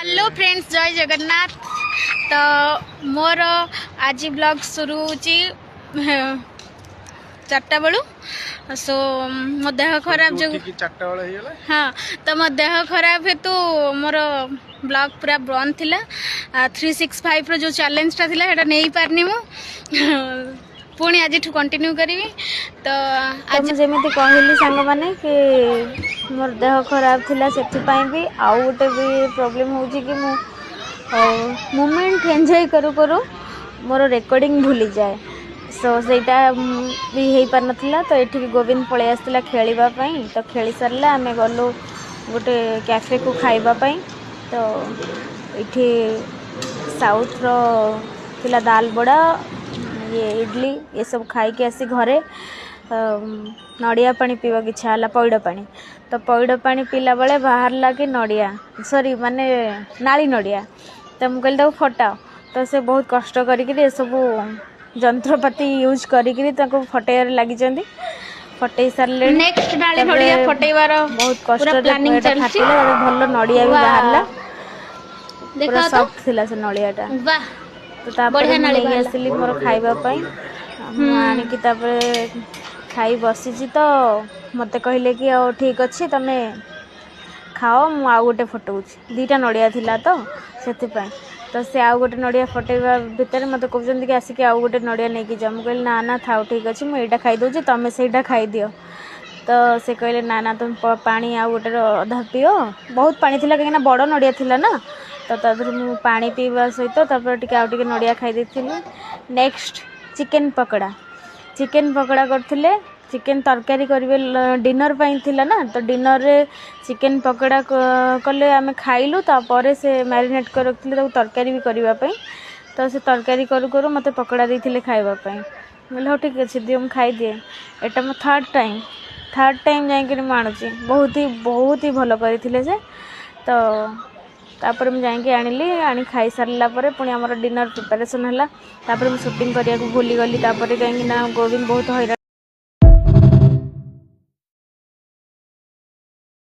Hello friends, जय जगन्नाथ। तो मोर आज ब्लॉग शुरू होची 4टा बेलू। सो मो देह खराब जो 4टा बेला ही गेला। हाँ, तो मो देह खराब है तो मोर ब्लॉग पूरा बंद थिला। 365 रो जो चैलेंज टा थिला सेटा नहीं पारनी मु पुणी आज कंटिन्यू करी। तो आज जमी कहली सांग माने कि मोर देह खराब थिला सेथिपाई भी आउ गोटे भी प्रॉब्लम हो कि मु मोमेंट एंजॉय करू करू मोर रिकॉर्डिंग भूली जाए। सो सेटा भी हो पार नथिला। तो ये गोविंद पलि आसला खेलिबा पई। तो खेली सारला आमे गलु गोटे कैफे को खाइबा पई। तो इठी साउथ रो थिला दाल बड़ा ये इडली ये सब खाई के आसी घरे नड़िया पानी पीवा की इच्छा है, पैड़ पानी। तो पैड़ पानी पीला बेले बाहर लगे नड़िया सॉरी माने नाली नड़िया। तो मुझे कहली फटाओ। तो से बहुत कष्ट करी सब जंत्रपाति यूज करी फटेबार लगी फटे सारे नेक्स्ट नाली नड़िया फटेबार बहुत कष्ट फाटिला। भल नड़िया भी बाहर पूरा सॉफ्ट थिला से नड़ियाटा। तो तापर नहीं आसली मोर खाइबा पई आनिकी तापर खाई बसी। तो मते कहले कि ठीक अच्छे तमे खाओ मु आउ गोटे फटौची। 2टा नड़िया थिला तो सेथिपाई। तो से आउ गोटे नड़िया फटेबा भितर मते कहउछन कि आसी कि आउ गोटे नड़िया नै कि जा। मु कहली ना ना थाओ ठीक अच्छे मु एटा खाई दोची तमे सेटा खाई दियो। तो से कहले ना ना तुम पानी आउ गोटे अधा पियो। बहुत पानी थिला कहिना बड़ नड़िया थिला ना। तो तादर मु पानी पीवा सहित तापर टिके आउ टिके नड़िया खाई देथिली। नेक्स्ट चिकन पकोड़ा करथिले। चिकन तरकारी करिवे डिनर पाई थिला ना। तो डिनर रे चिकन पकोड़ा कले आमे खाइलु। तापर से मैरिनेट कर रखथिले तो तरकारी भी करबा पई। तो से तरकारी करू करू मते पकोड़ा देथिले खाइबा पई। बोले ठीक अछि दियो हम खाई दिए। एटा म थर्ड टाइम जाई के मानुची। बहुत ही भलो करिथिले से। तो तापर मैं जाके आनी खाई सारला पुणी आमर डिनर प्रिपरेशन है। तापर मैं शूटिंग करने भूली गली। तापर कहीं गोविंद बहुत हैरान